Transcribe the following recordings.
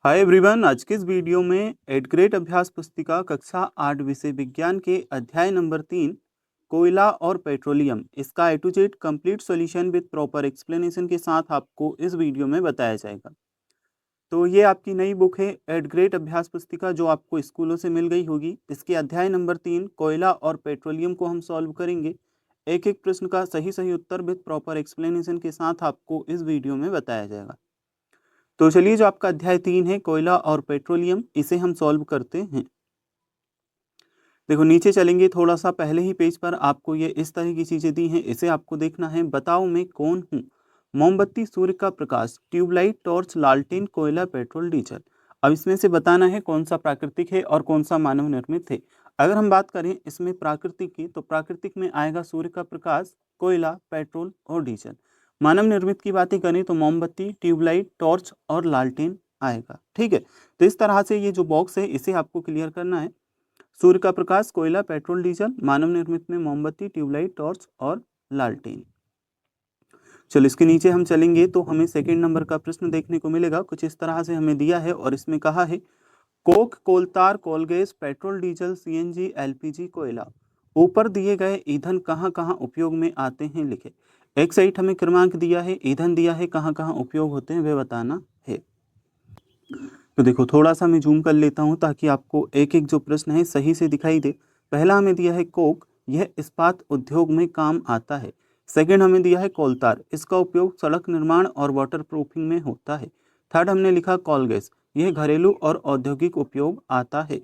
Hi everyone, आज के इस वीडियो में एट ग्रेड अभ्यास पुस्तिका कक्षा 8 विषय विज्ञान के अध्याय नंबर 3 कोयला और पेट्रोलियम इसका A to Z complete solution with proper explanation के साथ आपको इस वीडियो में बताया जाएगा। तो ये आपकी नई बुक है एट ग्रेड अभ्यास पुस्तिका जो आपको स्कूलों से मिल गई होगी। इसके अध्याय नंबर 3 कोयला और पेट्रोलियम को हम सॉल्व करेंगे। एक एक प्रश्न का सही सही उत्तर विद प्रॉपर एक्सप्लेनेशन के साथ आपको इस वीडियो में बताया जाएगा। तो चलिए, जो आपका अध्याय 3 है कोयला और पेट्रोलियम, इसे हम सॉल्व करते हैं। देखो, नीचे चलेंगे थोड़ा सा, पहले ही पेज पर आपको ये इस तरह की चीजें दी हैं, इसे आपको देखना है। बताओ मैं कौन हूँ? मोमबत्ती, सूर्य का प्रकाश, ट्यूबलाइट, टॉर्च, लालटेन, कोयला, पेट्रोल, डीजल। अब इसमें से बताना है कौन सा प्राकृतिक है और कौन सा मानव निर्मित है। अगर हम बात करें इसमें प्राकृतिक की, तो प्राकृतिक में आएगा सूर्य का प्रकाश, कोयला, पेट्रोल और डीजल। मानव निर्मित की बातें करें तो मोमबत्ती, ट्यूबलाइट, टॉर्च और लालटेन आएगा। ठीक है, तो इस तरह से ये जो बॉक्स है इसे आपको क्लियर करना है। सूर्य का प्रकाश, कोयला, पेट्रोल, डीजल, मानव निर्मित में मोमबत्ती, ट्यूबलाइट, टॉर्च और लालटेन। चलो, इसके नीचे हम चलेंगे तो हमें सेकंड नंबर का प्रश्न देखने को मिलेगा। कुछ इस तरह से हमें दिया है और इसमें कहा है coke, coal tar, coal gas, petrol, diesel, CNG, LPG, कोयला, ऊपर दिए गए ईंधन कहाँ कहाँ उपयोग में आते हैं, लिखे। एक साइड हमें क्रमांक दिया है, ईंधन दिया है, कहाँ कहाँ उपयोग होते हैं वे बताना है। तो देखो, थोड़ा सा मैं जूम कर लेता हूँ ताकि आपको एक एक जो प्रश्न है सही से दिखाई दे। पहला हमें दिया है कोक, यह इस्पात उद्योग में काम आता है। सेकंड हमें दिया है कोलतार, इसका उपयोग सड़क निर्माण और वाटर प्रूफिंग में होता है। थर्ड हमने लिखा कोलगेस, यह घरेलू और औद्योगिक उपयोग आता है।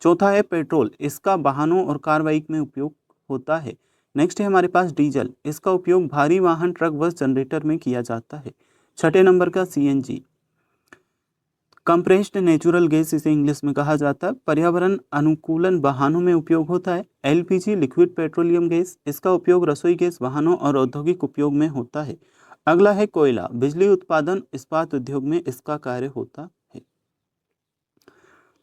चौथा है पेट्रोल, इसका वाहनों और कार बाइक में उपयोग होता है। नेक्स्ट है हमारे पास डीजल, इसका उपयोग भारी वाहन, ट्रक, बस, जनरेटर में किया जाता है। छठे नंबर का सीएनजी, कंप्रेस्ड नेचुरल गैस इसे इंग्लिश में कहा जाता है, पर्यावरण अनुकूलन वाहनों में उपयोग होता है। एलपीजी, लिक्विड पेट्रोलियम गैस, इसका उपयोग रसोई गैस, वाहनों और औद्योगिक उपयोग में होता है। अगला है कोयला, बिजली उत्पादन, इस्पात उद्योग में इसका कार्य होता है।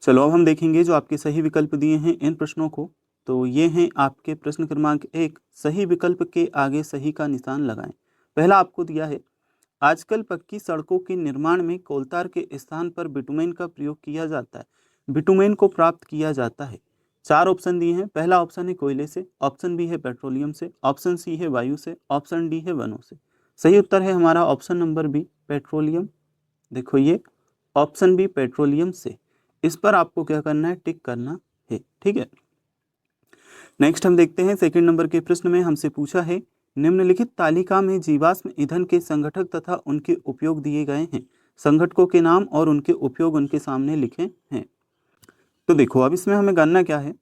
चलो, अब हम देखेंगे जो आपके सही विकल्प दिए हैं इन प्रश्नों को। तो ये हैं आपके प्रश्न क्रमांक 1, सही विकल्प के आगे सही का निशान लगाएं। पहला आपको दिया है आजकल पक्की सड़कों के निर्माण में कोलतार के स्थान पर बिटुमेन का प्रयोग किया जाता है। बिटुमेन को प्राप्त किया जाता है। चार ऑप्शन दिए हैं। पहला ऑप्शन है कोयले से, ऑप्शन बी है पेट्रोलियम से, ऑप्शन सी है वायु से, ऑप्शन डी है वनों से। सही उत्तर है हमारा ऑप्शन नंबर बी, पेट्रोलियम। देखो, ये ऑप्शन बी पेट्रोलियम से, इस पर आपको क्या करना है, टिक करना है। ठीक है, नेक्स्ट हम देखते हैं सेकंड नंबर के प्रश्न में हमसे पूछा है निम्नलिखित तालिका में जीवाश्म ईंधन के संगठक तथा उनके उपयोग दिए गए हैं। संगठकों के नाम और उनके उपयोग उनके सामने लिखे हैं। तो देखो, अब इसमें हमें जानना क्या है।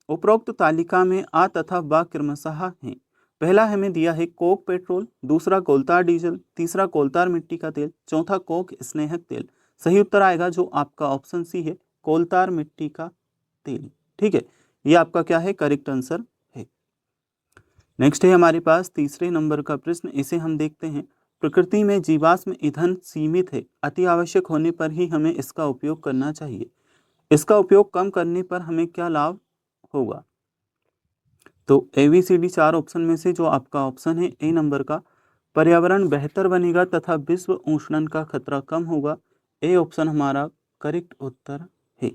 उपरोक्त तालिका में आ तथा बा क्रमशः हैं। पहला हमें दिया है कोक पेट्रोल, दूसरा कोलतार डीजल, तीसरा कोलतार मिट्टी का तेल, चौथा कोक स्नेहक तेल। सही उत्तर आएगा जो आपका ऑप्शन सी है, कोलतार मिट्टी का तेल। ठीक है, ये आपका क्या है, करेक्ट आंसर है। नेक्स्ट है हमारे पास तीसरे नंबर का प्रश्न, इसे हम देखते हैं। प्रकृति में जीवाश्म ईंधन सीमित है, अति आवश्यक होने पर ही हमें इसका उपयोग करना चाहिए। इसका उपयोग कम करने पर हमें क्या लाभ होगा? तो ABCD चार ऑप्शन में से जो आपका ऑप्शन है ए नंबर का, पर्यावरण बेहतर बनेगा तथा विश्व उष्णन का खतरा कम होगा। ए ऑप्शन हमारा करेक्ट उत्तर है।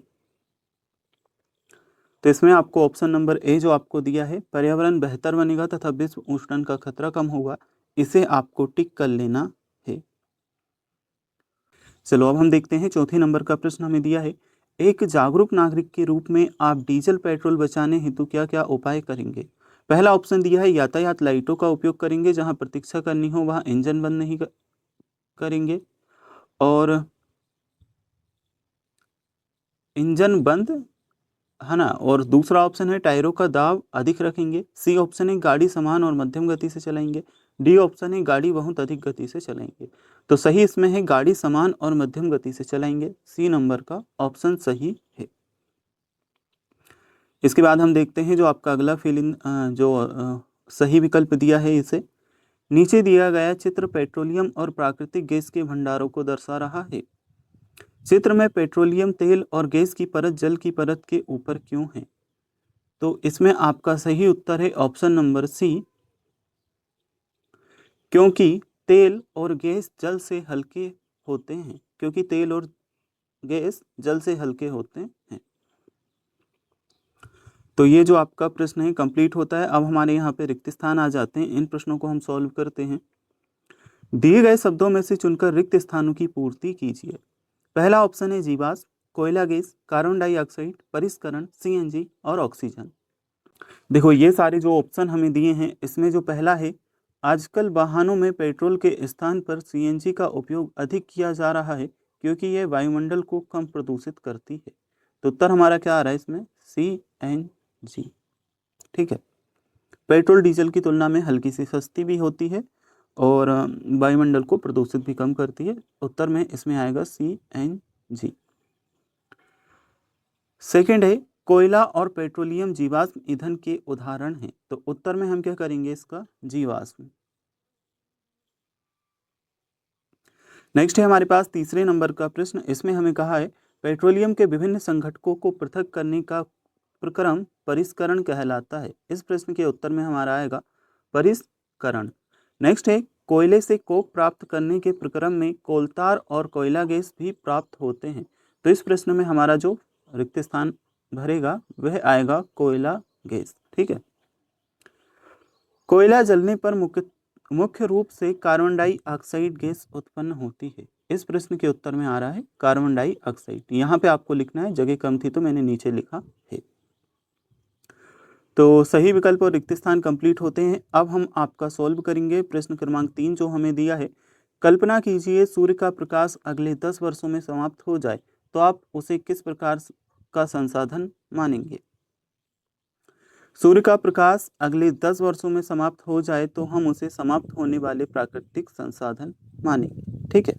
तो इसमें आपको ऑप्शन नंबर ए जो आपको दिया है, पर्यावरण बेहतर बनेगा तथा विश्व उष्णन का खतरा कम होगा, इसे आपको टिक कर लेना है। चलो, अब हम देखते हैं चौथे नंबर का प्रश्न हमें दिया है एक जागरूक नागरिक के रूप में आप डीजल पेट्रोल बचाने हेतु क्या क्या उपाय करेंगे। पहला ऑप्शन दिया है यातायात लाइटों का उपयोग करेंगे, जहां प्रतीक्षा करनी हो वहां इंजन बंद नहीं करेंगे, और इंजन बंद है ना। और दूसरा ऑप्शन है टायरों का दाब अधिक रखेंगे। सी ऑप्शन है गाड़ी समान और मध्यम गति से चलाएंगे। डी ऑप्शन है गाड़ी बहुत अधिक गति से चलाएंगे। तो सही इसमें है गाड़ी समान और मध्यम गति से चलाएंगे। सी नंबर का ऑप्शन सही है। इसके बाद हम देखते हैं जो आपका अगला फिल इन सही विकल्प दिया है इसे। नीचे दिया गया चित्र पेट्रोलियम और प्राकृतिक गैस के भंडारों को दर्शा रहा है। चित्र में पेट्रोलियम तेल और गैस की परत जल की परत के ऊपर क्यों है? तो इसमें आपका सही उत्तर है ऑप्शन नंबर सी, क्योंकि तेल और गैस जल से हल्के होते हैं। क्योंकि तेल और गैस जल से हल्के होते हैं। तो ये जो आपका प्रश्न है कंप्लीट होता है। अब हमारे यहाँ पे रिक्त स्थान आ जाते हैं, इन प्रश्नों को हम सॉल्व करते हैं। दिए गए शब्दों में से चुनकर रिक्त स्थानों की पूर्ति कीजिए। पहला ऑप्शन है जीवाश्म, कोयला गैस, कार्बन डाइऑक्साइड, परिष्करण, सीएनजी और ऑक्सीजन। देखो ये सारे जो ऑप्शन हमें दिए हैं, इसमें जो पहला है, आजकल वाहनों में पेट्रोल के स्थान पर सीएनजी का उपयोग अधिक किया जा रहा है क्योंकि यह वायुमंडल को कम प्रदूषित करती है। तो उत्तर हमारा क्या आ रहा है इसमें, सीएनजी। ठीक है, पेट्रोल डीजल की तुलना में हल्की सी सस्ती भी होती है और वायुमंडल को प्रदूषित भी कम करती है। उत्तर में इसमें आएगा सीएनजी। सेकंड है कोयला और पेट्रोलियम जीवाश्म ईंधन के उदाहरण हैं। तो उत्तर में हम क्या करेंगे इसका, जीवाश्म। नेक्स्ट है हमारे पास तीसरे नंबर का प्रश्न, इसमें हमें कहा है पेट्रोलियम के विभिन्न संघटकों को पृथक करने का प्रक्रम परिष्करण कहलाता है। इस प्रश्न के उत्तर में हमारा आएगा परिष्करण। नेक्स्ट है कोयले से कोक प्राप्त करने के प्रक्रम में कोलतार और कोयला गैस भी प्राप्त होते हैं। तो इस प्रश्न में हमारा जो रिक्त स्थान भरेगा वह आएगा कोयला गैस। ठीक है, कोयला जलने पर मुख्य रूप से कार्बन डाइऑक्साइड गैस उत्पन्न होती है। इस प्रश्न के उत्तर में आ रहा है कार्बन डाइऑक्साइड। यहाँ पे आपको लिखना है, जगह कम थी तो मैंने नीचे लिखा है। तो सही विकल्प और रिक्त स्थान कंप्लीट होते हैं। अब हम आपका सॉल्व करेंगे प्रश्न क्रमांक 3 जो हमें दिया है। कल्पना कीजिए सूर्य का प्रकाश अगले 10 वर्षों में समाप्त हो जाए तो आप उसे किस प्रकार का संसाधन मानेंगे। सूर्य का प्रकाश अगले 10 वर्षों में समाप्त हो जाए तो हम उसे समाप्त होने वाले प्राकृतिक संसाधन मानेंगे। ठीक है,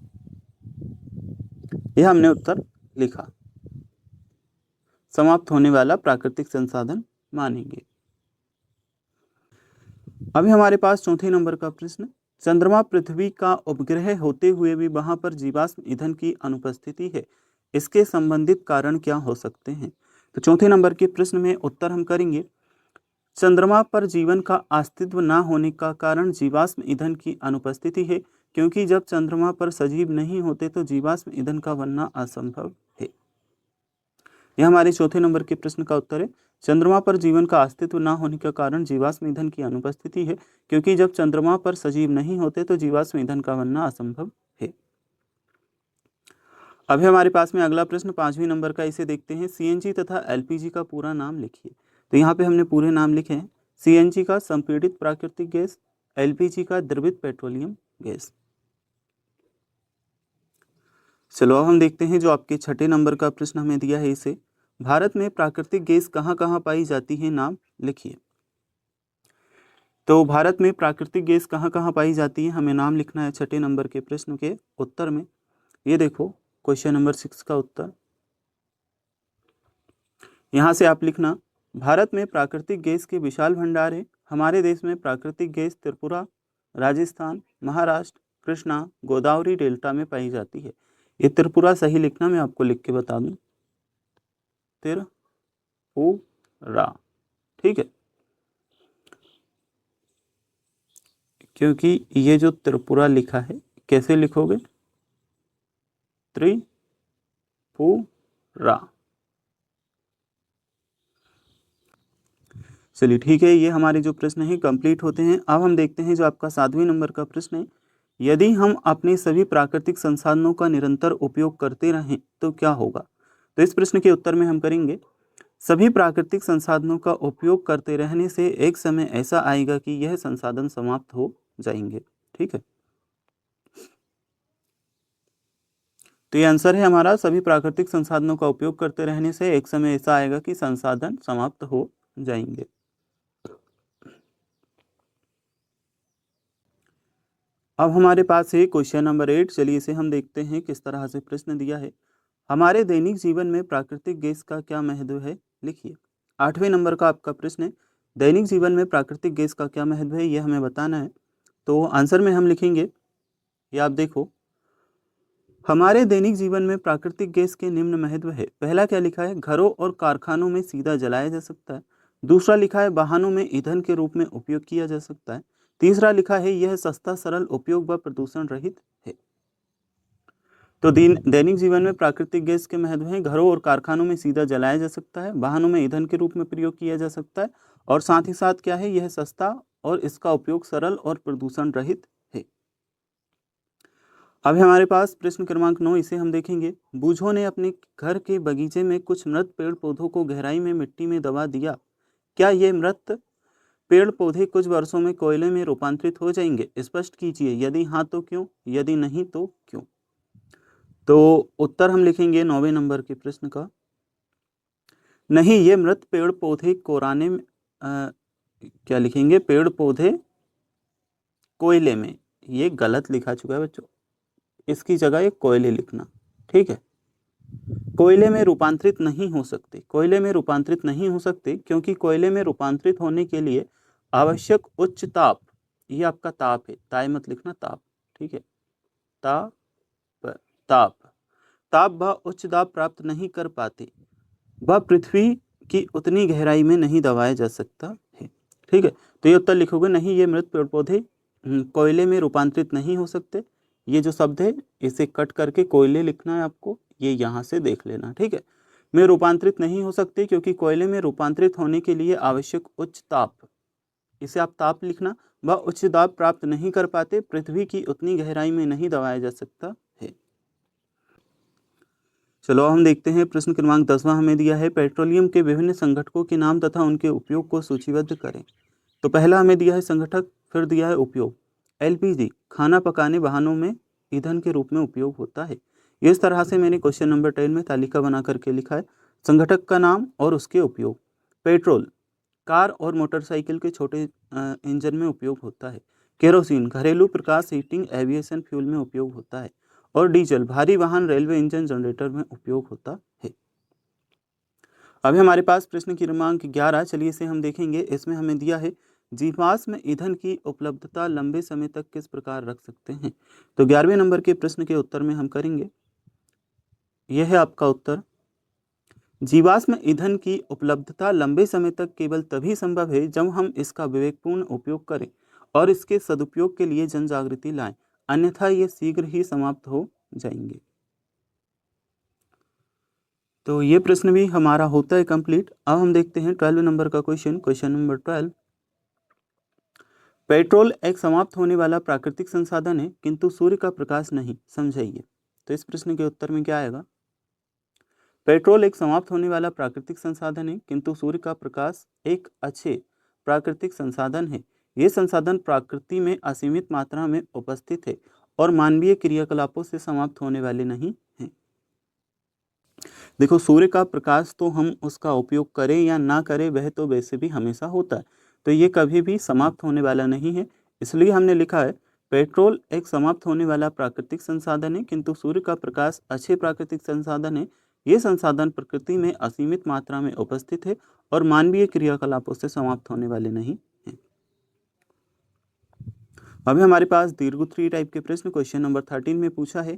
यह हमने उत्तर लिखा, समाप्त होने वाला प्राकृतिक संसाधन मानेंगे। अभी हमारे पास चौथे नंबर का प्रश्न, चंद्रमा पृथ्वी का उपग्रह होते हुए भी वहां पर जीवाश्म ईंधन की अनुपस्थिति है, इसके संबंधित कारण क्या हो सकते हैं। तो चौथे नंबर के प्रश्न में उत्तर हम करेंगे, चंद्रमा पर जीवन का अस्तित्व न होने का कारण जीवाश्म ईंधन की अनुपस्थिति है, क्योंकि जब चंद्रमा पर सजीव नहीं होते तो जीवाश्म ईंधन का बनना असंभव है। यह हमारे चौथे नंबर के प्रश्न का उत्तर है। चंद्रमा पर जीवन का अस्तित्व न होने का कारण जीवाश्म ईंधन की अनुपस्थिति है, क्योंकि जब चंद्रमा पर सजीव नहीं होते तो जीवाश्म ईंधन का बनना असंभव है। अभी हमारे पास में अगला प्रश्न 5वें नंबर का, इसे देखते हैं। सीएनजी तथा एलपीजी का पूरा नाम लिखिए। तो यहाँ पे हमने पूरे नाम लिखे हैं। सीएनजी का संपीड़ित प्राकृतिक गैस, एलपीजी का द्रवित पेट्रोलियम गैस। चलो अब हम देखते हैं जो आपके छठे नंबर का प्रश्न हमें दिया है, इसे भारत में प्राकृतिक गैस कहाँ कहाँ पाई जाती है, नाम लिखिए। तो भारत में प्राकृतिक गैस कहाँ कहाँ पाई जाती है, हमें नाम लिखना है छठे नंबर के प्रश्न के उत्तर में। ये देखो क्वेश्चन नंबर 6 का उत्तर, यहाँ से आप लिखना, भारत में प्राकृतिक गैस के विशाल भंडार है। हमारे देश में प्राकृतिक गैस त्रिपुरा, राजस्थान, महाराष्ट्र, कृष्णा, गोदावरी डेल्टा में पाई जाती है। ये त्रिपुरा सही लिखना, मैं आपको लिख के बता दूं, त्रिपुरा। ठीक है, क्योंकि ये जो त्रिपुरा लिखा है कैसे लिखोगे, त्रिपुरा। चलिए ठीक है, ये हमारे जो प्रश्न हैं कंप्लीट होते हैं। अब हम देखते हैं जो आपका 7वें नंबर का प्रश्न है, यदि हम अपने सभी प्राकृतिक संसाधनों का निरंतर उपयोग करते रहें तो क्या होगा। तो इस प्रश्न के उत्तर में हम करेंगे, सभी प्राकृतिक संसाधनों का उपयोग करते रहने से एक समय ऐसा आएगा कि यह संसाधन समाप्त हो जाएंगे। ठीक है, तो ये आंसर है हमारा, सभी प्राकृतिक संसाधनों का उपयोग करते रहने से एक समय ऐसा आएगा कि संसाधन समाप्त हो जाएंगे। अब हमारे पास है क्वेश्चन नंबर 8। चलिए इसे हम देखते हैं किस तरह से प्रश्न दिया है। हमारे दैनिक जीवन में प्राकृतिक गैस का क्या महत्व है, लिखिए। 8वें नंबर का आपका प्रश्न है, दैनिक जीवन में प्राकृतिक गैस का क्या महत्व है, यह हमें बताना है। तो आंसर में हम लिखेंगे, ये आप देखो, हमारे दैनिक जीवन में प्राकृतिक गैस के निम्न महत्व है। पहला क्या लिखा है, घरों और कारखानों में सीधा जलाया जा सकता है। दूसरा लिखा है वाहनों में ईंधन के रूप में उपयोग किया जा सकता है। तीसरा लिखा है यह सस्ता, सरल, उपयोग व प्रदूषण रहित है। तो दैनिक जीवन में प्राकृतिक गैस के महत्व हैं। घरों और कारखानों में सीधा जलाया जा सकता है, वाहनों में ईंधन के रूप में प्रयोग किया जा सकता है, और साथ ही साथ क्या है, यह सस्ता और इसका उपयोग सरल और प्रदूषण रहित है। अब हमारे पास प्रश्न क्रमांक 9, इसे हम देखेंगे। बूझों ने अपने घर के बगीचे में कुछ मृत पेड़ पौधों को गहराई में मिट्टी में दबा दिया। क्या ये मृत पेड़ पौधे कुछ वर्षों में कोयले में रूपांतरित हो जाएंगे? स्पष्ट कीजिए, यदि हाँ तो क्यों, यदि नहीं तो क्यों। तो उत्तर हम लिखेंगे 9वें नंबर के प्रश्न का, नहीं, ये मृत पेड़ पौधे कोराने में क्या लिखेंगे, पेड़ पौधे कोयले में, ये गलत लिखा चुका है बच्चों, इसकी जगह ये कोयले लिखना, ठीक है। कोयले में रूपांतरित नहीं हो सकते, कोयले में रूपांतरित नहीं हो सकते क्योंकि कोयले में रूपांतरित होने के लिए आवश्यक उच्च ताप, ये आपका ताप है, ताय मत लिखना, ताप, ठीक है, ताप, ताप, ताप व उच्च दाब प्राप्त नहीं कर पाते, वह पृथ्वी की उतनी गहराई में नहीं दबाया जा सकता है, ठीक है। तो ये उत्तर लिखोगे, नहीं, ये मृत पेड़ पौधे कोयले में रूपांतरित नहीं हो सकते। ये जो शब्द है इसे कट करके कोयले लिखना है आपको, ये यहाँ से देख लेना, ठीक है। में रूपांतरित नहीं हो सकते क्योंकि कोयले में रूपांतरित होने के लिए आवश्यक उच्च ताप, इसे आप ताप लिखना, वह उच्च दाब प्राप्त नहीं कर पाते, पृथ्वी की उतनी गहराई में नहीं दबाया जा सकता है। चलो हम देखते हैं प्रश्न क्रमांक 10वां हमें दिया है, पेट्रोलियम के विभिन्न संघटकों के नाम तथा उनके उपयोग को सूचीबद्ध करें। तो पहला हमें दिया है संघटक, फिर दिया है उपयोग। एलपीजी खाना पकाने वाहनों में ईंधन के रूप में उपयोग होता है। इस तरह से मैंने क्वेश्चन नंबर 10 में तालिका बना करके लिखा है, संघटक का नाम और उसके उपयोग। पेट्रोल कार और मोटरसाइकिल के छोटे इंजन में उपयोग होता है। केरोसिन घरेलू प्रकाश, हीटिंग, एविएशन फ्यूल में उपयोग होता है। और डीजल भारी वाहन, रेलवे इंजन, जनरेटर में उपयोग होता है। अभी हमारे पास प्रश्न क्रमांक 11, चलिए इसे हम देखेंगे। इसमें हमें दिया है, जीवाश्म ईंधन की उपलब्धता लंबे समय तक किस प्रकार रख सकते हैं। तो 11वें नंबर के प्रश्न के उत्तर में हम करेंगे, यह है आपका उत्तर, जीवाश्म ईंधन की उपलब्धता लंबे समय तक केवल तभी संभव है जब हम इसका विवेकपूर्ण उपयोग करें और इसके सदुपयोग के लिए जन जागृति लाएं, अन्यथा ये शीघ्र ही समाप्त हो जाएंगे। तो ये प्रश्न भी हमारा होता है कंप्लीट। अब हम देखते हैं 12वें नंबर का क्वेश्चन, क्वेश्चन नंबर 12। पेट्रोल एक समाप्त होने वाला प्राकृतिक संसाधन है किंतु सूर्य का प्रकाश नहीं, समझाइए। तो इस प्रश्न के उत्तर में क्या आएगा, पेट्रोल एक समाप्त होने वाला प्राकृतिक संसाधन है किंतु सूर्य का प्रकाश एक अच्छे प्राकृतिक संसाधन है। ये संसाधन प्रकृति में असीमित मात्रा में उपस्थित है और मानवीय क्रियाकलापों से समाप्त होने वाले नहीं हैं। देखो, सूर्य का प्रकाश तो हम उसका उपयोग करें या ना करें वह तो वैसे भी हमेशा होता है, तो ये कभी भी समाप्त होने वाला नहीं है। इसलिए हमने लिखा है, पेट्रोल एक समाप्त होने वाला प्राकृतिक संसाधन है किंतु सूर्य का प्रकाश अच्छे प्राकृतिक संसाधन है। ये संसाधन प्रकृति में असीमित मात्रा में उपस्थित है और मानवीय क्रियाकलापों से समाप्त होने वाले नहीं है। अभी हमारे पास दीर्घ 3 टाइप के प्रश्न क्वेश्चन नंबर 13 में पूछा है,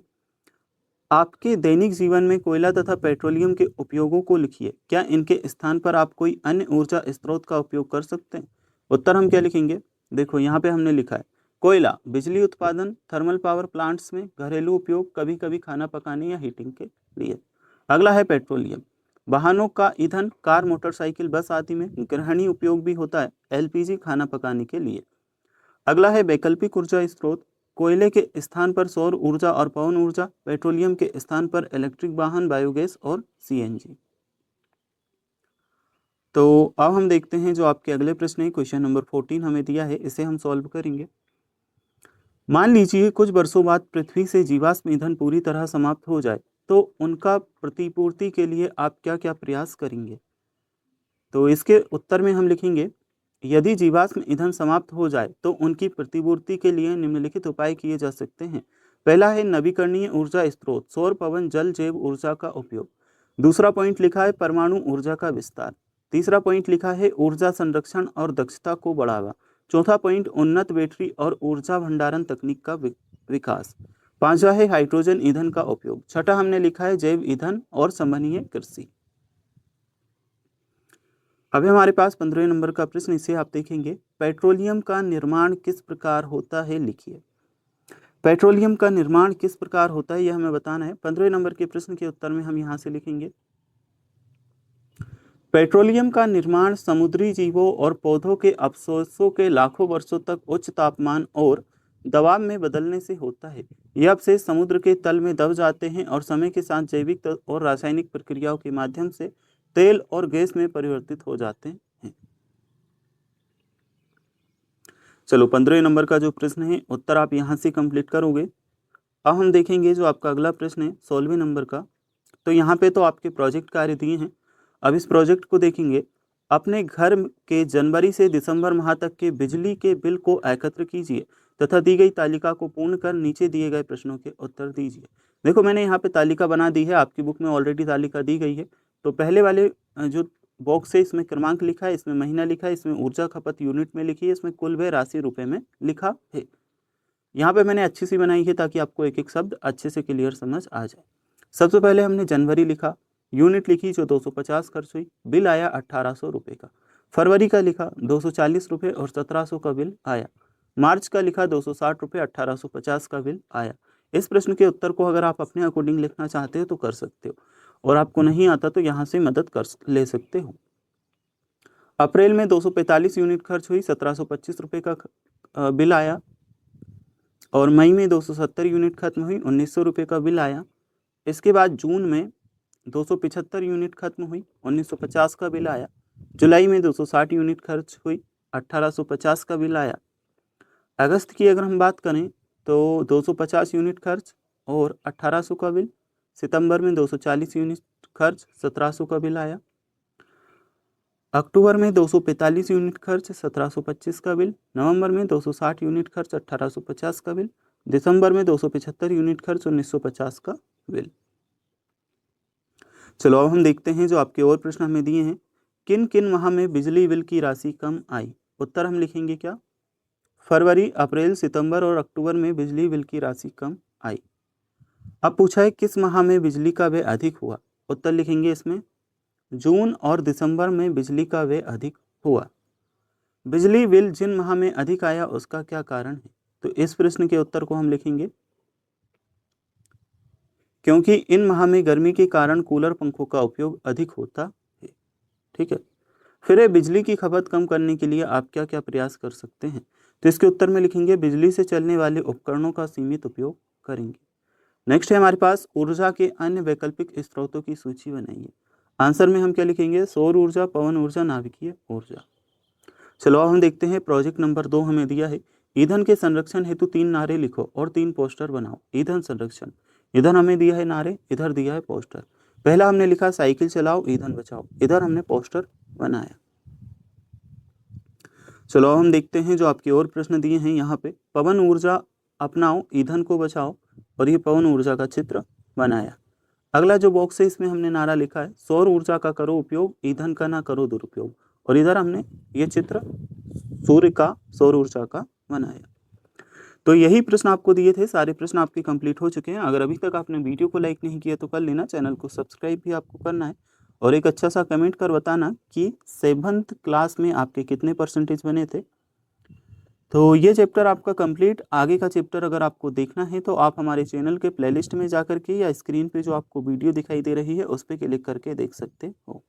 आपके दैनिक जीवन में कोयला तथा पेट्रोलियम के उपयोगों को लिखिए, क्या इनके स्थान पर आप कोई अन्य ऊर्जा स्रोत का उपयोग कर सकते हैं। उत्तर हम क्या लिखेंगे, देखो यहाँ पे हमने लिखा है, कोयला बिजली उत्पादन, थर्मल पावर प्लांट्स में, घरेलू उपयोग, कभी कभी खाना पकाने या हीटिंग के लिए। अगला है पेट्रोलियम, वाहनों का ईंधन, कार, मोटरसाइकिल, बस आदि में। गृहिणी उपयोग भी होता है, एलपीजी खाना पकाने के लिए। अगला है वैकल्पिक ऊर्जा स्रोत, कोयले के स्थान पर सौर ऊर्जा और पवन ऊर्जा, पेट्रोलियम के स्थान पर इलेक्ट्रिक वाहन, बायोगैस और सीएनजी। तो अब हम देखते हैं जो आपके अगले प्रश्न है, क्वेश्चन नंबर 14 हमें दिया है, इसे हम सॉल्व करेंगे। मान लीजिए कुछ वर्षों बाद पृथ्वी से जीवाश्म ईंधन पूरी तरह समाप्त हो जाए, तो उनका प्रतिपूर्ति के लिए आप क्या क्या प्रयास करेंगे। तो इसके उत्तर में हम लिखेंगे, यदि जीवाश्म ईंधन समाप्त हो जाए तो उनकी प्रतिपूर्ति के लिए निम्नलिखित उपाय किए जा सकते हैं। पहला है नवीकरणीय ऊर्जा स्रोत, सौर, पवन, जल, जैव ऊर्जा का उपयोग। दूसरा पॉइंट लिखा है परमाणु ऊर्जा का विस्तार। तीसरा पॉइंट लिखा है ऊर्जा संरक्षण और दक्षता को बढ़ावा। चौथा पॉइंट उन्नत बैटरी और ऊर्जा भंडारण तकनीक का विकास। पांचवा है हाइड्रोजन ईंधन का उपयोग। छठा हमने लिखा है जैव ईंधन और संबंधीय कृषि। अभी हमारे पास 15वें नंबर का प्रश्न, इसे आप देखेंगे, पेट्रोलियम का निर्माण किस प्रकार होता है, लिखिए। पेट्रोलियम का निर्माण किस प्रकार होता है यह हमें बताना है। 15वें नंबर के प्रश्न के उत्तर में हम यहाँ से लिखेंगे, पेट्रोलियम का निर्माण समुद्री जीवों और पौधों के अवशेषों के लाखों वर्षों तक उच्च तापमान और दबाव में बदलने से होता है। ये अवशेष समुद्र के तल में दब जाते हैं और समय के साथ जैविक और रासायनिक प्रक्रियाओं के माध्यम से तेल और गैस में परिवर्तित हो जाते हैं। चलो 15वें नंबर का जो प्रश्न है उत्तर आप यहाँ से कंप्लीट करोगे। अब हम देखेंगे जो आपका अगला प्रश्न है 16वें नंबर का। तो यहाँ पे तो आपके प्रोजेक्ट कार्य दिए हैं। अब इस प्रोजेक्ट को देखेंगे, अपने घर के जनवरी से दिसंबर माह तक के बिजली के बिल को एकत्र कीजिए तथा दी गई तालिका को पूर्ण कर नीचे दिए गए प्रश्नों के उत्तर दीजिए। देखो मैंने यहाँ पे तालिका बना दी है, आपकी बुक में ऑलरेडी तालिका दी गई है। तो पहले वाले जो बॉक्स है इसमें क्रमांक लिखा है, इसमें महीना लिखा है, इसमें ऊर्जा खपत यूनिट में लिखी है, इसमें कुल व्यय राशि रुपए में लिखा है। यहाँ पे मैंने अच्छी सी बनाई है ताकि आपको एक एक शब्द अच्छे से क्लियर समझ आ जाए। सबसे पहले हमने जनवरी लिखा, यूनिट लिखी जो 250 खर्च हुई, बिल आया 1800 रुपये का। फरवरी का लिखा 240 रुपये और 1700 का बिल आया। मार्च का लिखा 260 रुपये 1850 का बिल आया। इस प्रश्न के उत्तर को अगर आप अपने अकॉर्डिंग लिखना चाहते हो तो कर सकते हो, और आपको नहीं आता तो यहाँ से मदद कर ले सकते हो। अप्रैल में 245 यूनिट खर्च हुई, 1725 रुपये का बिल आया। और मई में 270 यूनिट खत्म हुई, 1900 रुपये का बिल आया। इसके बाद जून में 275 यूनिट खत्म हुई, 1950 का बिल आया। जुलाई में 260 यूनिट खर्च हुई, 1850 का बिल आया। अगस्त की अगर हम बात करें तो 250 यूनिट खर्च और 1800 का बिल। सितंबर में 240 यूनिट खर्च, 1700 का बिल आया। अक्टूबर में 245 यूनिट खर्च, 1725 का बिल। नवंबर में 260 यूनिट खर्च, 1850 का बिल। दिसंबर में 275 यूनिट खर्च, 1950 का बिल। चलो अब हम देखते हैं जो आपके और प्रश्न हमें दिए हैं, किन किन माह में बिजली बिल की राशि कम आई। उत्तर हम लिखेंगे क्या, फरवरी, अप्रैल, सितंबर और अक्टूबर में बिजली बिल की राशि कम आई। अब पूछा है किस माह में बिजली का व्यय अधिक हुआ। उत्तर लिखेंगे इसमें जून और दिसंबर में बिजली का व्यय अधिक हुआ। बिजली बिल जिन माह में अधिक आया उसका क्या कारण है। तो इस प्रश्न के उत्तर को हम लिखेंगे क्योंकि इन माह में गर्मी के कारण कूलर पंखों का उपयोग अधिक होता है। ठीक है, फिर बिजली की खपत कम करने के लिए आप क्या क्या प्रयास कर सकते हैं। तो इसके उत्तर में लिखेंगे बिजली से चलने वाले उपकरणों का सीमित उपयोग करेंगे। नेक्स्ट है हमारे पास ऊर्जा के अन्य वैकल्पिक स्रोतों की सूची बनाइए। आंसर में हम क्या लिखेंगे, सौर ऊर्जा, पवन ऊर्जा, नाभिकीय ऊर्जा। चलो अब हम देखते हैं प्रोजेक्ट नंबर 2 हमें दिया है, ईंधन के संरक्षण हेतु 3 नारे लिखो और 3 पोस्टर बनाओ। ईंधन संरक्षण, इधर हमें दिया है नारे, इधर दिया है पोस्टर। पहला हमने लिखा साइकिल चलाओ ईंधन बचाओ, इधर हमने पोस्टर बनाया। चलो हम देखते हैं जो आपके और प्रश्न दिए हैं यहाँ पे, पवन ऊर्जा अपनाओ ईंधन को बचाओ, और ये पवन ऊर्जा का चित्र बनाया। अगला जो बॉक्स है इसमें हमने नारा लिखा है सौर ऊर्जा का करो उपयोग, ईंधन का ना करो दुरुपयोग, और इधर हमने ये चित्र सूर्य का, सौर ऊर्जा का बनाया। तो यही प्रश्न आपको दिए थे, सारे प्रश्न आपके कंप्लीट हो चुके हैं। अगर अभी तक आपने वीडियो को लाइक नहीं किया तो कर लेना, चैनल को सब्सक्राइब भी आपको करना है, और एक अच्छा सा कमेंट कर बताना कि 7th क्लास में आपके कितने परसेंटेज बने थे। तो ये चैप्टर आपका कंप्लीट। आगे का चैप्टर अगर आपको देखना है तो आप हमारे चैनल के प्लेलिस्ट में जाकर के या स्क्रीन पे जो आपको वीडियो दिखाई दे रही है उस पर क्लिक करके देख सकते हो।